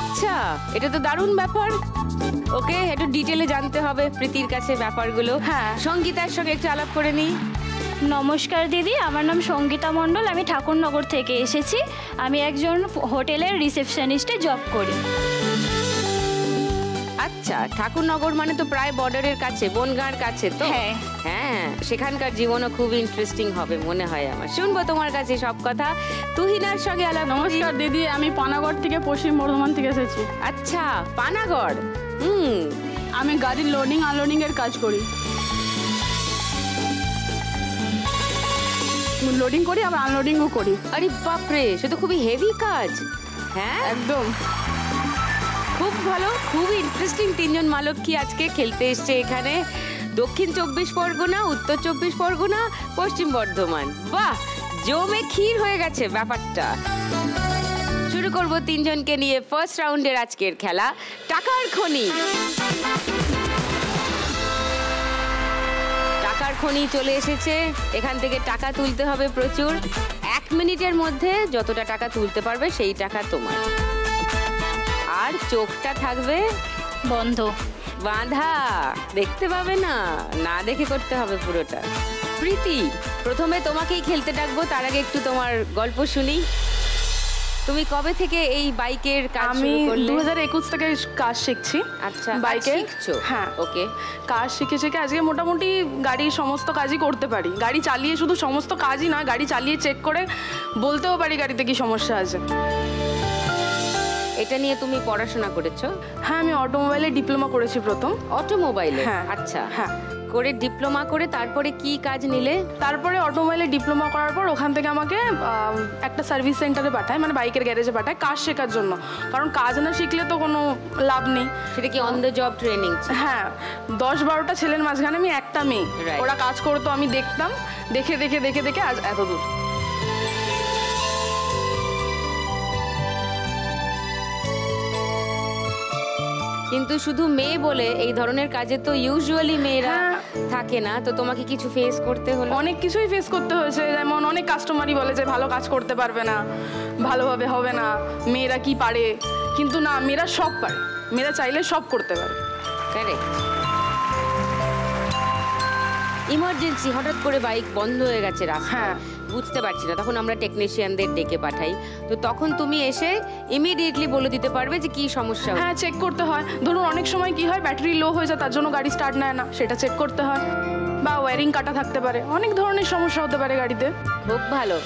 আচ্ছা, এটা তো দারুণ ব্যাপার। ওকে, একটু ডিটেলে জানতে হবে প্রীতির কাছে ব্যাপারগুলো। হ্যাঁ। সঙ্গীতার সঙ্গে একটু আলাপ করে নিই। নমস্কার দিদি, আমার নাম সঙ্গীতা মণ্ডল, আমি ঠাকুরনগর থেকে এসেছি। আমি একজন হোটেলের রিসেপশনিস্টে জব করি। আচ্ছা, ঠাকুরনগর মানে তো প্রায় বর্ডারের কাছে, বনগাঁর কাছে তো। হ্যাঁ। হ্যাঁ, সেখানকার জীবনও খুব ইন্টারেস্টিং হবে মনে হয় আমার। শুনবো তোমার কাছে সব কথা। তুহিনার সঙ্গে আলাপ। নমস্কার দিদি, আমি পানাগড় থেকে পশ্চিম বর্ধমান থেকে এসেছি। আচ্ছা, পানাগড়। আমি গাড়ির লোডিং আনলোডিং এর কাজ করি। লোডিং করি আবার আনলোডিংও করি। আরে বাপরে, সে তো খুবই হেভি কাজ। হ্যাঁ, একদম খুব ভালো, খুব ইন্টারেস্টিং। তিনজন মালক্ষী আজকে খেলতে এসছে এখানে। দক্ষিণ 24 পরগনা, উত্তর 24 পরগনা, পশ্চিম বর্ধমান। বাহ, জমে ক্ষীর হয়ে গেছে ব্যাপারটা। শুরু করব তিনজনকে নিয়ে ফার্স্ট রাউন্ডের আজকের খেলা, টাকার খনি। টাকার খনি চলে এসেছে। এখান থেকে টাকা তুলতে হবে প্রচুর। 1 মিনিটের মধ্যে যতটা টাকা তুলতে পারবে সেই টাকা তোমার। আর চোখটা থাকবে বন্ধ, বাঁধা, দেখতে পাবে না, না দেখে করতে হবে পুরোটা। প্রীতি, প্রথমে তোমাকেই খেলতে ডাকবো, তার আগে একটু তোমার গল্প শুনি। তুমি কবে থেকে এই বাইকের কাজ শুরু করলে? আমি 2021 থেকে কাজ শিখছি। আচ্ছা, বাইকে শিখছো? হ্যাঁ, ওকে। কাজ শিখে শিখে আজকে মোটামুটি গাড়ির সমস্ত কাজই করতে পারি। গাড়ি চালিয়ে, শুধু সমস্ত কাজই না, গাড়ি চালিয়ে চেক করে বলতেও পারি গাড়িতে কি সমস্যা আছে। এটা নিয়ে তুমি পড়াশোনা করেছো? হ্যাঁ, আমি অটোমোবাইলে ডিপ্লোমা করেছি প্রথম। অটোমোবাইলে? হ্যাঁ। আচ্ছা, হ্যাঁ। করে ডিপ্লোমা করে তারপরে কি কাজ নিলে? তারপরে অটোমোবাইলে ডিপ্লোমা করার পর ওখান থেকে আমাকে একটা সার্ভিস সেন্টারে পাঠায়, মানে বাইকের গ্যারেজে পাঠায় কাজ শেখার জন্য। কারণ কাজ না শিখলে তো কোনো লাভ নেই। সেটা কি অন দ্য জব ট্রেনিং? হ্যাঁ, 10-12টা ছেলের মাঝখানে আমি একটা মেয়ে। ওরা কাজ করতো, আমি দেখতাম, দেখে দেখে দেখে দেখে আজ এত দূর। কিন্তু শুধু মেয়ে বলে এই ধরনের কাজে তো ইউজুয়ালি মেয়েরা থাকে না, তো তোমাকে কিছু ফেস করতে হলো? অনেক কিছুই ফেস করতে হয়েছে। যেমন অনেক কাস্টমারই বলে যে ভালো কাজ করতে পারবে না, ভালোভাবে হবে না, মেয়েরা কি পারে। কিন্তু না, মেয়েরা সব পারে, মেয়েরা চাইলে সব করতে পারে। কারেক্ট। ইমার্জেন্সি, হঠাৎ করে বাইক বন্ধ হয়ে গেছে রাস্তায়, বুঝতে পারছি না, তখন আমরা টেকনিশিয়ানদের ডেকে পাঠাই। তো তখন তুমি এসে ইমিডিয়েটলি বলে দিতে পারবে যে কি সমস্যা। হ্যাঁ, চেক করতে হয়। ধরুন অনেক সময় কি হয়, ব্যাটারি লো হয়ে যায়, তার জন্য গাড়ি স্টার্ট নেয় না, সেটা চেক করতে হয়। বা ওয়্যারিং কাটা থাকতে পারে, অনেক ধরনের সমস্যা হতে পারে গাড়িতে। খুব ভালো।